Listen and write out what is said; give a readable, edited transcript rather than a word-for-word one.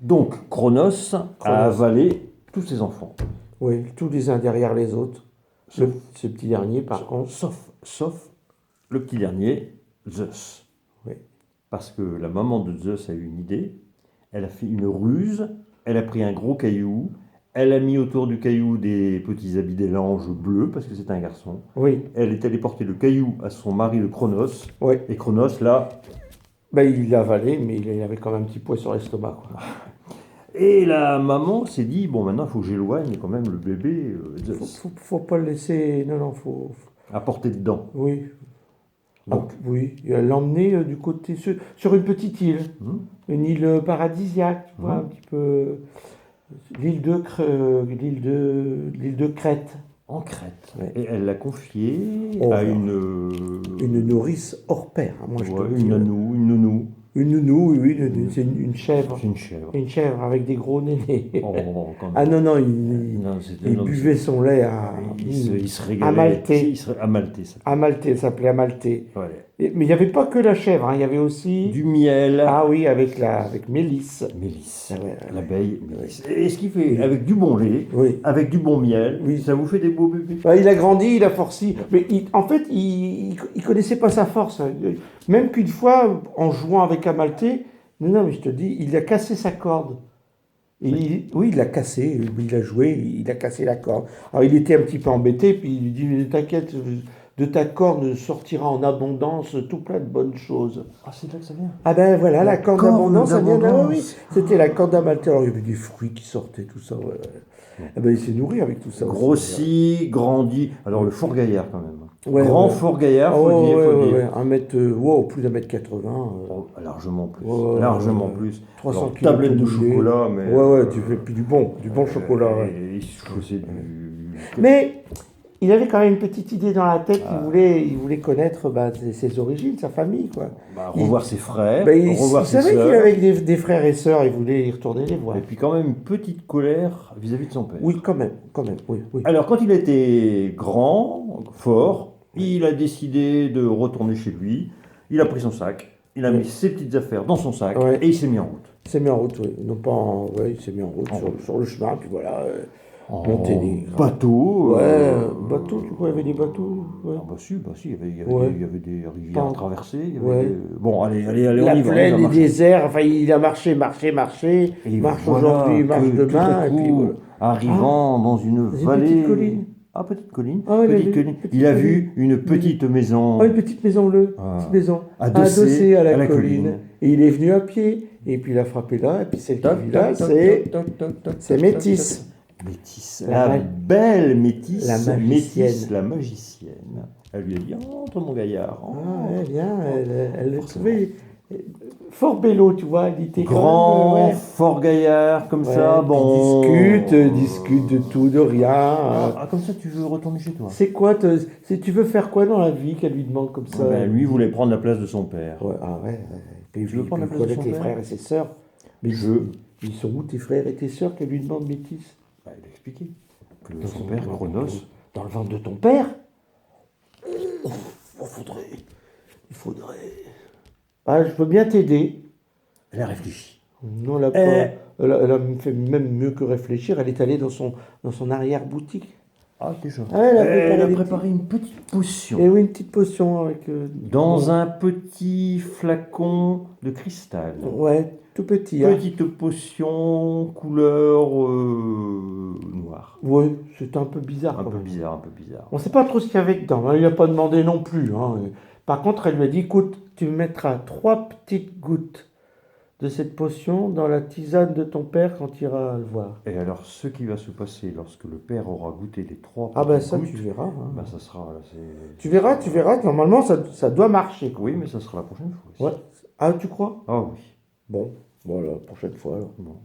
Donc, Cronos a avalé tous ses enfants. Oui, tous les uns derrière les autres. Sauf, Ce petit dernier, par contre. sauf le petit dernier, Zeus. Oui. Parce que la maman de Zeus a eu une idée. Elle a fait une ruse. Elle a pris un gros caillou. Elle a mis autour du caillou des petits habits des langes bleus, parce que c'est un garçon. Oui. Elle est allée porter le caillou à son mari, le Cronos. Oui. Et Cronos, là... Ben, il l'a avalé, mais il avait quand même un petit poids sur l'estomac. Et la maman s'est dit, bon, maintenant, il faut que j'éloigne quand même le bébé Zeus. Faut pas le laisser... Non, faut... À porter dedans. Oui. Donc. Oui, et elle l'a emmené du côté... Sur une petite île. Une île paradisiaque, tu vois, un petit peu... L'île de Crète. En Crète. Ouais. Et elle l'a confié à une nourrice hors pair, hein, moi je te le dis. Une nounou. Une nounou, oui, c'est une chèvre. C'est une chèvre. Une chèvre avec des gros nénés. Oh, quand même. Ah non, il buvait son lait il se régalait. Amalté. Amalté, ça. Amalté, ça s'appelait Amalté. Ouais. Mais il n'y avait pas que la chèvre, hein, il y avait aussi... Du miel. Ah oui, avec Mélisse. Mélisse. Ah ouais, l'abeille Mélisse. Et ce qui fait, avec du bon lait, oui. avec du bon miel, oui. Ça vous fait des beaux bébés. Il a grandi, il a forci. Mais en fait, il connaissait pas sa force. Même qu'une fois, en jouant avec Amalté, non, mais je te dis, il a cassé sa corde. Oui, il l'a cassé, il a joué, il a cassé la corde. Alors il était un petit peu embêté, puis il lui dit, mais t'inquiète, de ta corde sortira en abondance tout plein de bonnes choses. Ah, c'est là que ça vient. Ah ben voilà, la corde d'abondance, ça vient là, oui. C'était la corde d'Amalté. Alors il y avait des fruits qui sortaient, tout ça. Ouais. Ah ben il s'est nourri avec tout ça. Grossi, grandi. Alors le fort gaillard quand même. Ouais, Grand fort gaillard, faut le dire. Plus d'1m80. Largement plus. Ouais, largement plus. 300 Alors, kilos tablette de chocolat, mais. tu fais puis du bon chocolat. Ouais. Et il se faisait Mais il avait quand même une petite idée dans la tête. Il voulait connaître ses origines, sa famille, quoi. Revoir ses frères, revoir ses sœurs. Il savait qu'il avait des frères et sœurs. Il voulait y retourner les voir. Et puis quand même une petite colère vis-à-vis de son père. Oui, quand même, oui. Alors quand il était grand, fort, il a décidé de retourner chez lui. Il a pris son sac, il a mis ses petites affaires dans son sac et il s'est mis en route. Il s'est mis en route, oui. Non pas il s'est mis en route sur le chemin, puis voilà. Monténégro. Bateau. Bateau, tu crois, il y avait des bateaux Ah bah si, il y avait des rivières à traverser. Bon, allez, on y va. La plaine, les déserts, enfin, il a marché. Et Il marche aujourd'hui, il marche demain. Et puis, arrivant dans une vallée. Petite colline. Ah, petite colline. Petite Il a vu une petite maison. Une petite maison bleue. Petite maison. Adossée à la colline. Et il est venu à pied. Et puis il a frappé là. Et puis celle qui vit là, c'est Métis. Métis, la belle Métis, la magicienne. Métis, la magicienne. Elle lui a dit, entre mon gaillard. Elle le trouvait fort bello, tu vois. Il était grand, fort gaillard, comme ça, bon. Discute de tout, de rien. Comme ça, tu veux retourner chez toi. C'est quoi, tu veux faire quoi dans la vie qu'elle lui demande comme ça? Lui voulait prendre la place de son père. Tu veux prendre la place de tes frères et ses sœurs. Mais ils sont où tes frères et tes sœurs qu'elle lui demande, Métis? Il a expliqué que son père, Cronos... Dans le ventre de ton père? Il faudrait... je peux bien t'aider. Elle a réfléchi. Non, elle a fait même mieux que réfléchir. Elle est allée dans son arrière-boutique. Ah, déjà. Elle a préparé une petite potion. Et oui, une petite potion avec... dans un petit flacon de cristal. Ouais, tout petit. Petite potion couleur noire. Oui, c'était un peu bizarre. Un peu bizarre. On ne sait pas trop ce qu'il y avait dedans. Il n'a pas demandé non plus. Par contre, elle lui a dit, écoute, tu mettras 3 petites gouttes de cette potion dans la tisane de ton père quand tu iras le voir. Et alors, ce qui va se passer lorsque le père aura goûté les 3 petites gouttes, tu verras. Ça sera... Tu verras. Normalement, ça doit marcher. Oui, mais ça sera la prochaine fois. Ouais. Ah, tu crois? Ah oui. Bon, voilà, prochaine fois alors. Bon.